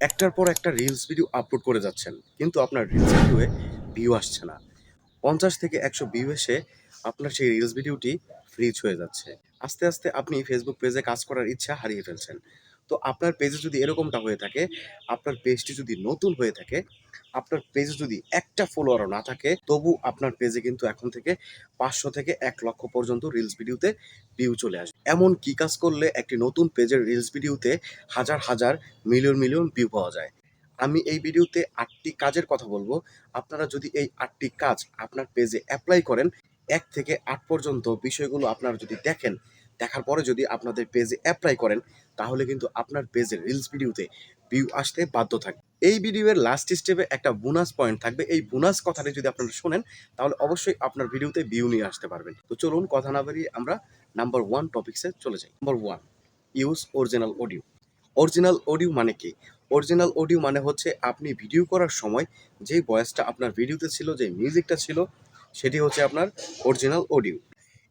একটার পর একটা রিলস ভিডিও আপলোড করে যাচ্ছেন, কিন্তু আপনার রিলস ভিডিওয়ে ভিউ আসছে না। ৫০ থেকে ১০০ ভিউ এসে আপনার সেই রিলস ভিডিওটি ফ্রিজ হয়ে যাচ্ছে। আস্তে, আস্তে আপনি ফেসবুক পেজে কাজ করার ইচ্ছা হারিয়ে ফেলছেন। তো আপনার পেজে যদি এরকমটা হয়ে থাকে, আপনার পেজটি যদি নতুন হয়ে থাকে, আপনার পেজে যদি একটা ফলোয়ারও না থাকে, তবু আপনার পেজে কিন্তু এখন থেকে ৫০০ থেকে ১,০০,০০০ পর্যন্ত রিলস ভিডিওতে ভিউ চলে আসবে। এমন কি কাজ করলে একটি নতুন পেজের রিলস ভিডিওতে হাজার, হাজার, মিলিয়ন, মিলিয়ন ভিউ পাওয়া যায়? আমি এই ভিডিওতে ৮টি কাজের কথা বলবো। আপনারা যদি এই ৮টি কাজ আপনার পেজে এপ্লাই করেন, ১ থেকে ৮ পর্যন্ত বিষয়গুলো আপনারা যদি দেখেন, দেখার পরে যদি আপনাদের পেজে এপ্লাই করেন, তাহলে কিন্তু আপনার পেজের রিলস ভিডিওতে ভিউ আসতে বাধ্য থাকবে। এই ভিডিওর লাস্ট স্টেপে একটা বোনাস পয়েন্ট থাকবে। এই বোনাস কথাটি যদি আপনারা শোনেন, তাহলে অবশ্যই আপনার ভিডিওতে ভিউ নিয়ে আসতে পারবেন। তো চলুন কথা না বাড়িয়ে আমরা নাম্বার 1 টপিকসে চলে যাই। Number 1, use original audio. Original audio মানে কি? অরিজিনাল অডিও মানে হচ্ছে আপনি ভিডিও করার সময় যেই ভয়েসটা আপনার ভিডিওতে ছিল, যে মিউজিকটা ছিল, সেটি হচ্ছে আপনার অরিজিনাল অডিও।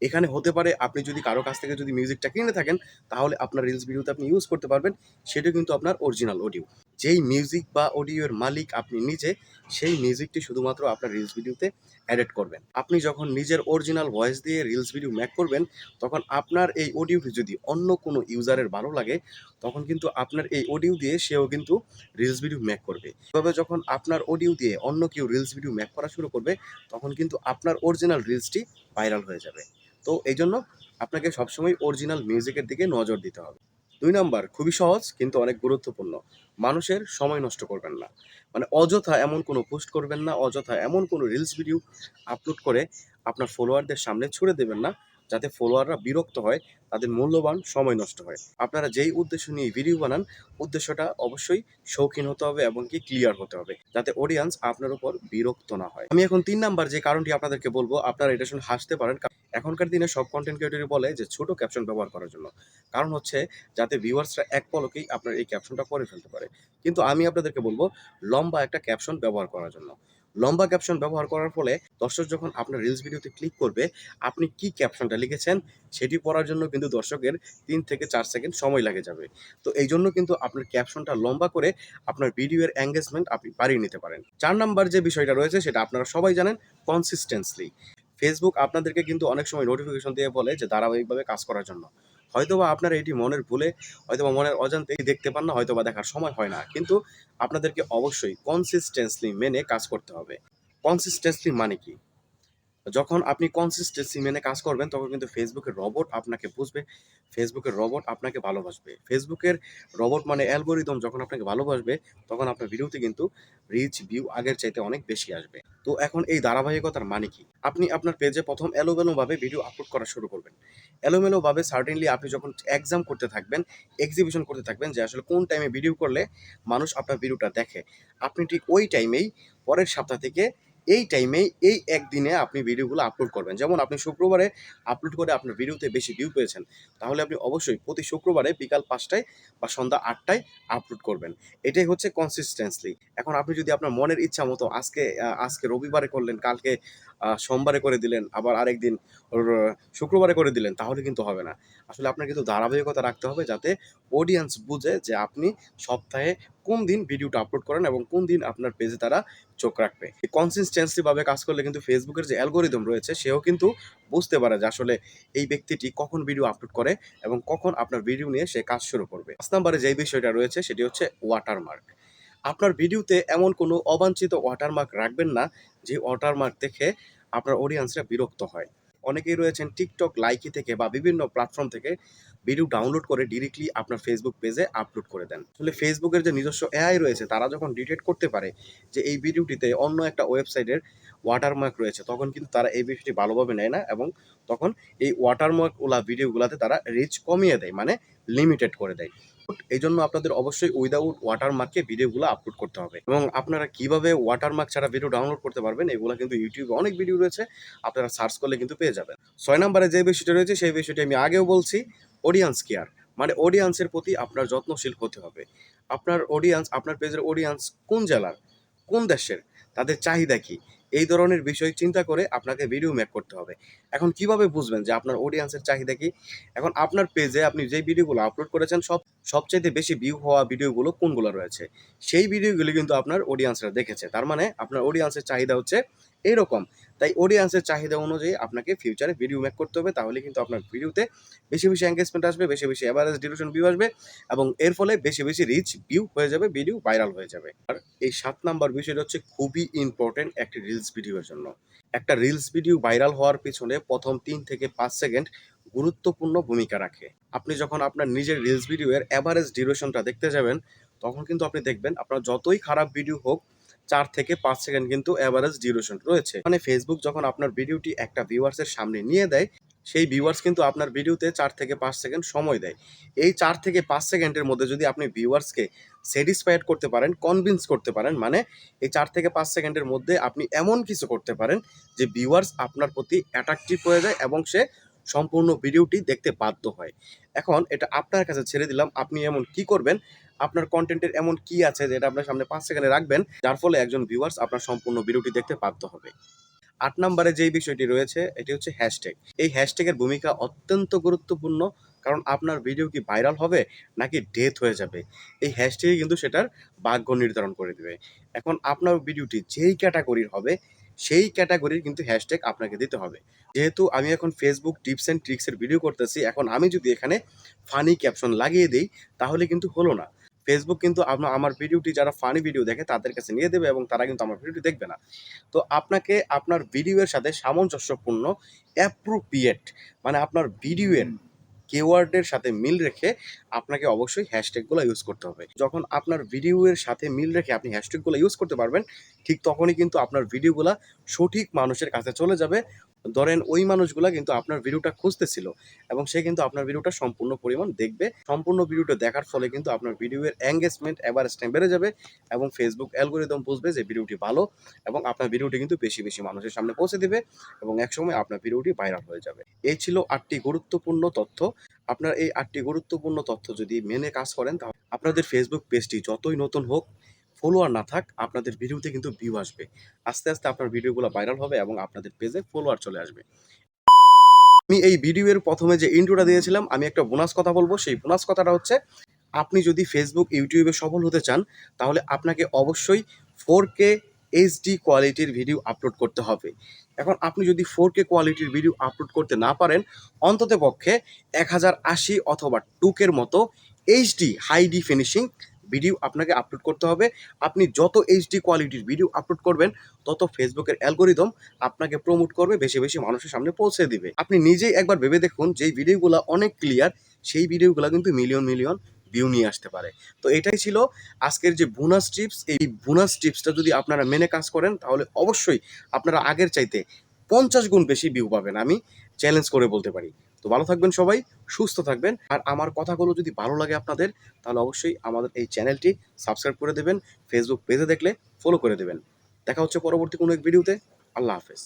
এখানে হতে পারে আপনি যদি কারো কাছ থেকে যদি মিউজিকটা কিনে থাকেন, তাহলে আপনার রিলস ভিডিওতে আপনি ইউজ করতে পারবেন। সেটা কিন্তু আপনার অরিজিনাল অডিও। যেই মিউজিক বা অডিওর মালিক আপনি নিজে, সেই মিউজিকটি শুধুমাত্র আপনার রিলস ভিডিওতে এডিট করবেন। আপনি যখন নিজের অরিজিনাল ভয়েস দিয়ে রিলস ভিডিও মেক করবেন, তখন আপনার এই অডিওটি যদি অন্য কোনো ইউজারের ভালো লাগে, তখন কিন্তু আপনার এই অডিও দিয়ে সেও কিন্তু রিলস ভিডিও মেক করবে। এভাবে যখন আপনার অডিও দিয়ে অন্য কেউ রিলস ভিডিও মেক করা শুরু করবে, তখন কিন্তু আপনার অরিজিনাল রিলসটি ভাইরাল হয়ে যাবে। তো এই জন্য আপনাকে সবসময় অরিজিনাল মিউজিকের দিকে নজর দিতে হবে। ২ নাম্বার, খুবই সহজ কিন্তু অনেক গুরুত্বপূর্ণ। মানুষের সময় নষ্ট করবেন না। মানে অযথা এমন কোনো পোস্ট করবেন না, অযথা এমন কোনো রিলস ভিডিও আপলোড করে আপনার ফলোয়ারদের সামনে ছুড়ে দেবেন না, যাতে ফলোয়াররা বিরক্ত হয়, তাদের মূল্যবান সময় নষ্ট হয়। আপনারা যেই উদ্দেশ্য নিয়ে ভিডিও বানান, উদ্দেশ্যটা অবশ্যই শৌখিন হতে হবে এবং কি ক্লিয়ার হতে হবে, যাতে অডিয়েন্স আপনার উপর বিরক্ত না হয়। আমি এখন ৩ নাম্বার যে কারণটি আপনাদেরকে বলব, আপনারা এটা শুনে হাসতে পারেন। এখনকার দিনে সব কনটেন্ট ক্রিয়েটরই বলে যে ছোট ক্যাপশন ব্যবহার করার জন্য। কারণ হচ্ছে যাতে ভিউয়ার্সরা এক পলকেই আপনার এই ক্যাপশনটা পড়ে ফেলতে পারে। কিন্তু আমি আপনাদেরকে বলব লম্বা একটা ক্যাপশন ব্যবহার করার জন্য। লম্বা ক্যাপশন ব্যবহার করার ফলে দর্শক যখন আপনার রিলস ভিডিওতে ক্লিক করবে, আপনি কি ক্যাপশনটা লিখেছেন সেটি পড়ার জন্য কিন্তু দর্শকের ৩ থেকে ৪ সেকেন্ড সময় লেগে যাবে। তো এইজন্য কিন্তু আপনার ক্যাপশনটা লম্বা করে আপনার ভিডিওর এনগেজমেন্ট আপনি বাড়িয়ে নিতে পারেন। ৪ নাম্বার যে বিষয়টা রয়েছে সেটা আপনারা সবাই জানেন, কনসিস্টেন্সলি। ফেসবুক আপনাদেরকে কিন্তু অনেক সময় নোটিফিকেশন দিয়ে বলে যে ধারাবাহিকভাবে কাজ করার জন্য। হয়তোবা আপনারা এটি মনের ভুলে, হয়তোবা মনের অজান্তেই দেখতে পান না, হয়তোবা দেখার সময় হয় না। কিন্তু আপনাদেরকে অবশ্যই কনসিস্টেন্সলি মেনে কাজ করতে হবে। কনসিস্টেন্সলি মানে কি? যখন আপনি কনসিস্টেন্সি মেনে কাজ করবেন, তখন কিন্তু ফেসবুকের রবট আপনাকে বুঝবে, ফেসবুকের রবট আপনাকে ভালোবাসবে। ফেসবুকের রবট মানে অ্যালগরিদম যখন আপনাকে ভালোবাসবে, তখন আপনার ভিডিওতে কিন্তু রিচ, ভিউ আগের চাইতে অনেক বেশি আসবে। তো এখন এই ধারাবাহিকতার মানে কি? আপনি আপনার পেজে ১ম এলোমেলোভাবে ভিডিও আপলোড করা শুরু করবেন। এলোমেলোভাবে সার্টেনলি আপনি যখন এক্সাম করতে থাকবেন, এক্সিবিশন করতে থাকবেন যে আসলে কোন টাইমে ভিডিও করলে মানুষ আপনার ভিডিওটা দেখে। আপনি ঠিক ওই টাইমেই, পরের সপ্তাহ থেকে এই টাইমেই, এই একদিনে আপনি ভিডিওগুলো আপলোড করবেন। যেমন আপনি শুক্রবারে আপলোড করে আপনার ভিডিওতে বেশি ভিউ পেয়েছেন, তাহলে আপনি অবশ্যই প্রতি শুক্রবারে বিকাল ৫টায় বা সন্ধ্যা ৮টায় আপলোড করবেন। এটাই হচ্ছে কনসিস্টেন্সলি। এখন আপনি যদি আপনার মনের ইচ্ছা মতো আজকে রবিবারে করলেন, কালকে সোমবারে করে দিলেন, আবার আরেকদিন র শুক্রবারে করে দিলেন, তাহলে কিন্তু হবে না। আসলে আপনার কিন্তু ধারাবাহিকতা রাখতে হবে, যাতে অডিয়েন্স বুঝে যে আপনি সপ্তাহে কোন দিন ভিডিওটা আপলোড করেন এবং কোন দিন আপনার পেজে তারা চোখ রাখবে। কনসিস্টেন্সি ভাবে কাজ করলে কিন্তু ফেসবুকের যে অ্যালগরিদম রয়েছে, সেও কিন্তু বুঝতে পারে যে আসলে এই ব্যক্তিটি কখন ভিডিও আপলোড করে এবং কখন আপনার ভিডিও নিয়ে সে কাজ শুরু করবে। ৫ নম্বরে যেই বিষয়টা রয়েছে সেটি হচ্ছে ওয়াটারমার্ক। আপনার ভিডিওতে এমন কোনো অবাঞ্ছিত ওয়াটারমার্ক রাখবেন না, যে ওয়াটারমার্ক দেখে আপনার অডিয়েন্সরা বিরক্ত হয়। অনেকেই রয়েছেন টিকটক, লাইকি থেকে বা বিভিন্ন প্ল্যাটফর্ম থেকে ভিডিও ডাউনলোড করে ডিরেক্টলি আপনার ফেসবুক পেজে আপলোড করে দেন। আসলে ফেসবুকের যে নিজস্ব এআই রয়েছে, তারা যখন ডিটেক্ট করতে পারে যে এই ভিডিওটিতে অন্য একটা ওয়েবসাইটের ওয়াটারমার্ক রয়েছে, তখন কিন্তু তারা এই বিষয়টি ভালোভাবে নেয় না এবং তখন এই ওয়াটারমার্কওয়ালা ভিডিওগুলাতে তারা রিচ কমিয়ে দেয়, মানে লিমিটেড করে দেয়। এইজন্য আপনাদের অবশ্যই উইদাউট ওয়াটারমার্কে ভিডিওগুলো আপলোড করতে হবে। এবং আপনারা কিভাবে ওয়াটারমার্ক ছাড়া ভিডিও ডাউনলোড করতে পারবেন, এগুলো কিন্তু ইউটিউবে অনেক ভিডিও রয়েছে, আপনারা সার্চ করলে কিন্তু পেয়ে যাবেন। ৬ নম্বরে যে বিষয়টা রয়েছে সেই বিষয়টি আমি আগেও বলছি, অডিয়েন্স কেয়ার। মানে অডিয়েন্সের প্রতি আপনার যত্নশীল হতে হবে। আপনার অডিয়েন্স, আপনার পেজের অডিয়েন্স কোন জেলার, কোন দেশের, তাদের চাহিদা কি, এই ধরনের বিষয় চিন্তা করে আপনাকে ভিডিও মেক করতে হবে। এখন কিভাবে বুঝবেন যে আপনার অডিয়েন্সের চাহিদা কি? এখন আপনার পেজে আপনি যেই ভিডিওগুলো আপলোড করেছেন, সবচাইতে বেশি ভিউ হওয়া ভিডিওগুলো কোনগুলো রয়েছে, সেই ভিডিওগুলো কিন্তু আপনার অডিয়েন্সরা দেখেছে। তার মানে আপনার অডিয়েন্সের চাহিদা হচ্ছে এরকম। তাই অডিয়েন্সের চাহিদা অনুযায়ী আপনাকে ফিউচারে ভিডিও মেক করতে হবে। তাহলে কিন্তু আপনার ভিডিওতে বেশি, বেশি এনগেজমেন্ট আসবে, বেশি, বেশি এভারেজ ডিউরেশন ভিউ আসবে এবং এর ফলে বেশি, বেশি রিচ ভিউ হয়ে যাবে, ভিডিও ভাইরাল হয়ে যাবে। আর এই ৭ নাম্বার বিষয়টা হচ্ছে খুবই ইম্পোর্টেন্ট একটি রিলস ভিডিওর জন্য। একটা রিলস ভিডিও ভাইরাল হওয়ার পিছনে ১ম ৩ থেকে ৫ সেকেন্ড গুরুত্বপূর্ণ ভূমিকা রাখে। আপনি যখন আপনার নিজের রিলস ভিডিও এর এভারেজ ডিউরেশনটা দেখতে যাবেন, তখন কিন্তু আপনি দেখবেন আপনার যতই খারাপ ভিডিও হোক ৪ থেকে ৫ সেকেন্ড কিন্তু এভারেজ ডিউরেশন রয়েছে। মানে ফেসবুক যখন আপনার ভিডিওটি একটা ভিউয়ার্স এর সামনে নিয়ে দেয়, সেই ভিউয়ার্স কিন্তু আপনার ভিডিওতে ৪ থেকে ৫ সেকেন্ড সময় দেয়। এই ৪ থেকে ৫ সেকেন্ডের মধ্যে যদি আপনি ভিউয়ার্সকে স্যাটিসফাইড করতে পারেন, কনভিন্স করতে পারেন, মানে এই ৪ থেকে ৫ সেকেন্ডের মধ্যে আপনি এমন কিছু করতে পারেন যে ভিউয়ার্স আপনার প্রতি অ্যাট্রাকটিভ হয়ে যায় এবং সে সম্পূর্ণ ভিডিওটি দেখতে বাধ্য হয়। এখন এটা আপনার কাছে ছেড়ে দিলাম। আপনি এমন কি করবেন? আপনার কনটেন্টের এমন কি আছে যেটা আপনার সামনে ৫ সেকেন্ডে রাখবেন, যার ফলে একজন ভিউয়ার্স আপনার সম্পূর্ণ ভিডিওটি দেখতে বাধ্য হবে। ৮ নাম্বারে যেই বিষয়টি রয়েছে এটি হচ্ছে হ্যাশট্যাগ। এই হ্যাশট্যাগের ভূমিকা অত্যন্ত গুরুত্বপূর্ণ। কারণ আপনার ভিডিও কি ভাইরাল হবে নাকি ডেথ হয়ে যাবে? এই হ্যাশট্যাগই কিন্তু সেটার ভাগ্য নির্ধারণ করে দিবে। এখন আপনার ভিডিওটি যেই ক্যাটেগরির হবে, সেই ক্যাটেগরির কিন্তু হ্যাশট্যাগ আপনাকে দিতে হবে। যেহেতু আমি এখন Facebook টিপস অ্যান্ড ট্রিকস এর ভিডিও করতেছি, এখন আমি যদি এখানে ফানি ক্যাপশন লাগিয়ে দেই, তাহলে কিন্তু হলো না। Facebook কিন্তু আমার ভিডিওটি যারা ফানি ভিডিও দেখে তাদের কাছে নিয়ে দেবে এবং তারা কিন্তু আমার ভিডিওটি দেখবে না। তো আপনাকে আপনার ভিডিওর সাথে সামঞ্জস্যপূর্ণ অ্যাপ্রোপ্রিয়েট, মানে আপনার ভিডিওর কিওয়ার্ডের সাথে মিল রেখে আপনাকে অবশ্যই হ্যাশট্যাগুলো ইউজ করতে হবে। যখন আপনার ভিডিওর সাথে মিল রেখে আপনি হ্যাশট্যাগুলো ইউজ করতে পারবেন, ঠিক তখনই কিন্তু আপনার ভিডিওগুলা সঠিক মানুষের কাছে চলে যাবে। ধরেন ওই মানুষগুলা কিন্তু আপনার ভিডিওটা খুঁজতেছিল এবং সে কিন্তু আপনার ভিডিওটা সম্পূর্ণ পরিমাণ দেখবে। সম্পূর্ণ ভিডিওটা দেখার ফলে কিন্তু আপনার ভিডিওর এনগেজমেন্ট এভারেজ টাইম বেড়ে যাবে এবং Facebook অ্যালগরিদম বুঝবে যে ভিডিওটি ভালো এবং আপনার ভিডিওটি কিন্তু বেশি, বেশি মানুষের সামনে পৌঁছে দিবে এবং একসময় আপনার ভিডিওটি ভাইরাল হয়ে যাবে। এই ছিল ৮ টি গুরুত্বপূর্ণ তথ্য। আপনার এই ৮ টি গুরুত্বপূর্ণ তথ্য যদি মেনে কাজ করেন, তাহলে আপনাদের Facebook পেজটি যতই নতুন হোক, ফলোয়ার না থাক, আপনাদের ভিডিওতে কিন্তু ভিউ আসবে। আস্তে, আস্তে আপনার ভিডিওগুলো ভাইরাল হবে এবং আপনাদের পেজে ফলোয়ার চলে আসবে। আমি এই ভিডিওর ১ম এ যে ইন্ট্রোটা দিয়েছিলাম, আমি একটা বোনাস কথা বলব। সেই বোনাস কথাটা হচ্ছে, আপনি যদি Facebook, YouTube এ সফল হতে চান, তাহলে আপনাকে অবশ্যই 4K HD কোয়ালিটির ভিডিও আপলোড করতে হবে। এখন আপনি যদি 4K কোয়ালিটির ভিডিও আপলোড করতে না পারেন, অন্ততপক্ষে 1080 অথবা 2K এর মতো HD হাই ডেফিনিশন ভিডিও আপনাকে আপলোড করতে হবে। আপনি যত HD কোয়ালিটির ভিডিও আপলোড করবেন, তত Facebook এর অ্যালগরিদম আপনাকে প্রমোট করবে, বেশি, বেশি মানুষের সামনে পৌঁছে দিবে। আপনি নিজেই একবার ভেবে দেখুন, যেই ভিডিওগুলা অনেক ক্লিয়ার, সেই ভিডিওগুলা কিন্তু মিলিয়ন, মিলিয়ন ভিউ নিয়ে আসতে পারে। তো এটাই ছিল আজকের যে বোনাস টিপস। এই বোনাস টিপসটা যদি আপনারা মেনে কাজ করেন, তাহলে অবশ্যই আপনারা আগের চাইতে ৫০ গুণ বেশি ভিউ পাবেন। আমি চ্যালেঞ্জ করে বলতে পারি। তো ভালো থাকবেন সবাই, সুস্থ থাকবেন। আর আমার কথাগুলো যদি ভালো লাগে আপনাদের, তাহলে অবশ্যই আমাদের এই চ্যানেলটি সাবস্ক্রাইব করে দেবেন। Facebook পেজে দেখলে ফলো করে দেবেন। দেখা হচ্ছে পরবর্তী কোনো এক ভিডিওতে। আল্লাহ হাফেজ।